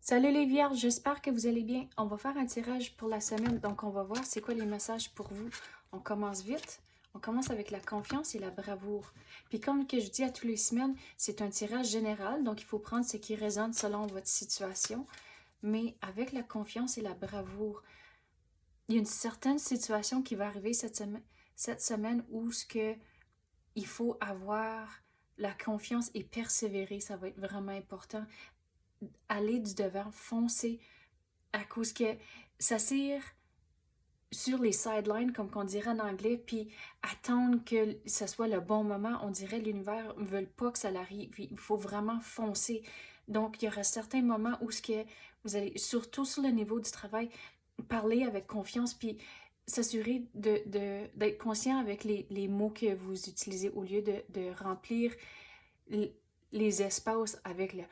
Salut les vierges, j'espère que vous allez bien. On va faire un tirage pour la semaine, donc on va voir c'est quoi les messages pour vous. On commence vite. On commence avec la confiance et la bravoure. Puis comme que je dis à toutes les semaines, c'est un tirage général, donc il faut prendre ce qui résonne selon votre situation. Mais avec la confiance et la bravoure, il y a une certaine situation qui va arriver cette semaine où ce que il faut avoir la confiance et persévérer, ça va être vraiment important. Aller du devant, foncer, à cause que ça s'assire sur les sidelines, comme qu'on dirait en anglais, puis attendre que ce soit le bon moment. On dirait l'univers ne veut pas que ça arrive. Il faut vraiment foncer. Donc, il y aura certains moments où ce que vous allez, surtout sur le niveau du travail, parler avec confiance, puis s'assurer d'être conscient avec les mots que vous utilisez au lieu de remplir les espaces avec le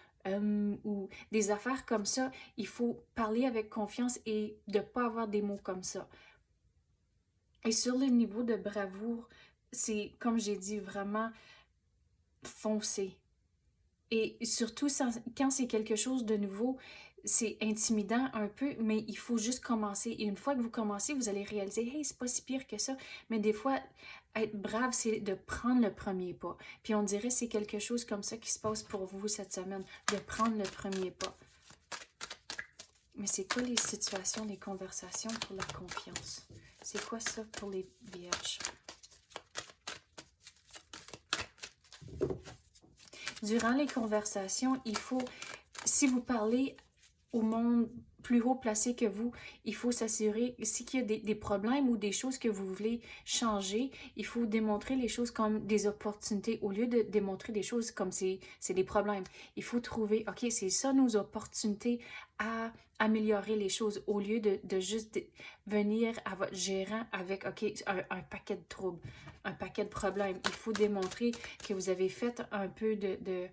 ou des affaires comme ça. Il faut parler avec confiance et de ne pas avoir des mots comme ça. Et sur le niveau de bravoure, c'est, comme j'ai dit, vraiment foncer. Et surtout, quand c'est quelque chose de nouveau, c'est intimidant un peu, mais il faut juste commencer. Et une fois que vous commencez, vous allez réaliser, hey, c'est pas si pire que ça. Mais des fois, être brave, c'est de prendre le premier pas. Puis on dirait que c'est quelque chose comme ça qui se passe pour vous cette semaine, de prendre le premier pas. Mais c'est quoi les situations, les conversations pour la confiance? C'est quoi ça pour les vierges? Durant les conversations, il faut, si vous parlez au monde plus haut placé que vous, il faut s'assurer, s'il y a des problèmes ou des choses que vous voulez changer, il faut démontrer les choses comme des opportunités au lieu de démontrer des choses comme c'est des problèmes. Il faut trouver, OK, c'est ça nos opportunités à améliorer les choses au lieu de juste venir à votre gérant avec, OK, un paquet de troubles, un paquet de problèmes. Il faut démontrer que vous avez fait un peu de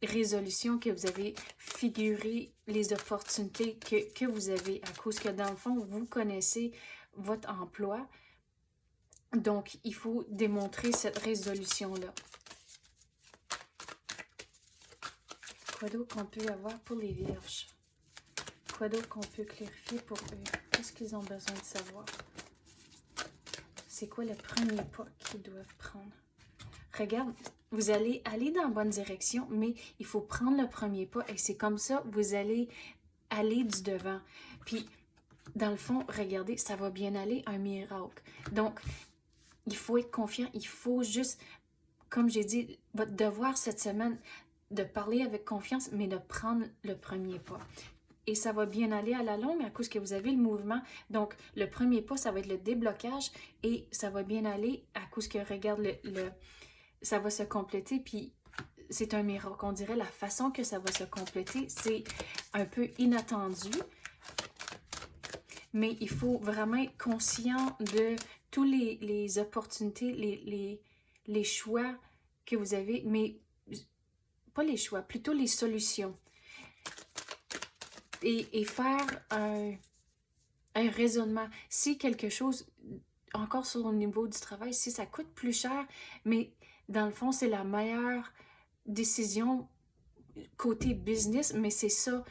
résolution, que vous avez figuré les opportunités que vous avez, à cause que dans le fond, vous connaissez votre emploi. Donc, il faut démontrer cette résolution-là. Quoi d'autre qu'on peut avoir pour les vierges? Quoi d'autre qu'on peut clarifier pour eux? Qu'est-ce qu'ils ont besoin de savoir? C'est quoi le premier pas qu'ils doivent prendre? Regarde, vous allez aller dans la bonne direction, mais il faut prendre le premier pas et c'est comme ça, vous allez aller du devant. Puis, dans le fond, regardez, ça va bien aller, un miracle. Donc, il faut être confiant, il faut juste, comme j'ai dit, votre devoir cette semaine, de parler avec confiance, mais de prendre le premier pas. Et ça va bien aller à la longue à cause que vous avez le mouvement. Donc, le premier pas, ça va être le déblocage et ça va bien aller à cause que, regarde, ça va se compléter, puis c'est un miracle. On dirait la façon que ça va se compléter, c'est un peu inattendu, mais il faut vraiment être conscient de tous les opportunités, les choix que vous avez, mais pas les choix, plutôt les solutions. Et faire un raisonnement. Si quelque chose, encore sur le niveau du travail, si ça coûte plus cher, mais dans le fond, c'est la meilleure décision côté business, mais c'est ça.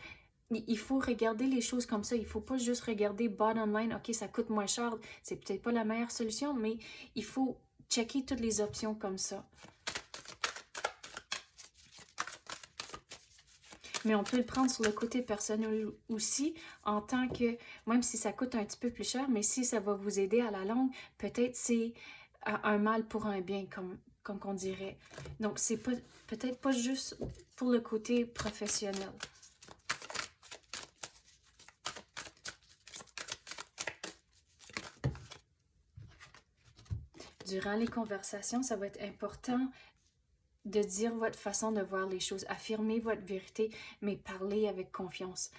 Il faut regarder les choses comme ça. Il ne faut pas juste regarder bottom line, OK, ça coûte moins cher, c'est peut-être pas la meilleure solution, mais il faut checker toutes les options comme ça. Mais on peut le prendre sur le côté personnel aussi, en tant que, même si ça coûte un petit peu plus cher, mais si ça va vous aider à la longue, peut-être c'est un mal pour un bien, comme on dirait. Donc, c'est peut-être pas juste pour le côté professionnel. Durant les conversations, ça va être important de dire votre façon de voir les choses, affirmer votre vérité, mais parler avec confiance.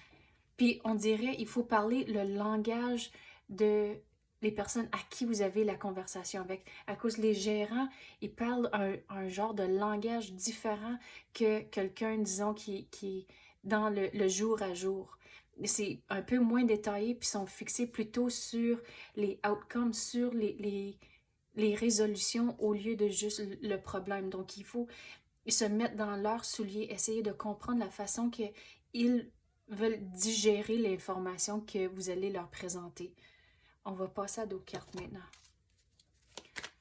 Puis on dirait, il faut parler le langage de les personnes à qui vous avez la conversation avec. À cause les gérants, ils parlent un genre de langage différent que quelqu'un, disons, qui est dans le jour à jour. C'est un peu moins détaillé, puis sont fixés plutôt sur les outcomes, sur les résolutions au lieu de juste le problème. Donc, il faut se mettre dans leurs souliers, essayer de comprendre la façon qu'ils veulent digérer l'information que vous allez leur présenter. On va passer à d'autres cartes maintenant.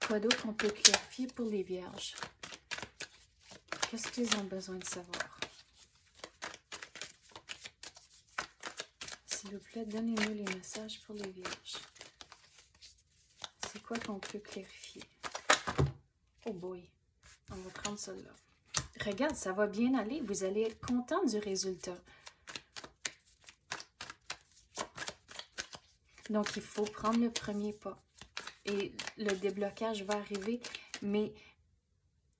Quoi d'autre qu'on peut clarifier pour les vierges? Qu'est-ce qu'ils ont besoin de savoir? S'il vous plaît, donnez-nous les messages pour les vierges. C'est quoi qu'on peut clarifier? Oh boy, on va prendre ça là. Regarde, ça va bien aller. Vous allez être content du résultat. Donc, il faut prendre le premier pas. Et le déblocage va arriver, mais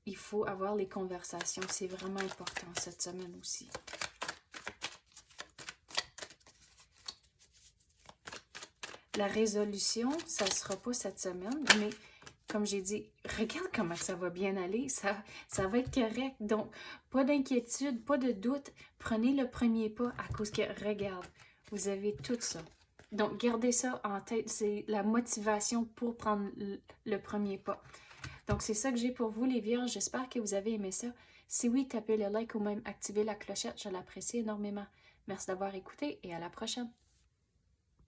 il faut avoir les conversations. C'est vraiment important cette semaine aussi. La résolution, ça ne sera pas cette semaine, mais comme j'ai dit, regarde comment ça va bien aller, ça va être correct. Donc, pas d'inquiétude, pas de doute. Prenez le premier pas à cause que, regarde, vous avez tout ça. Donc, gardez ça en tête, c'est la motivation pour prendre le premier pas. Donc, c'est ça que j'ai pour vous, les vierges. J'espère que vous avez aimé ça. Si oui, tapez le like ou même activez la clochette, je l'apprécie énormément. Merci d'avoir écouté et à la prochaine.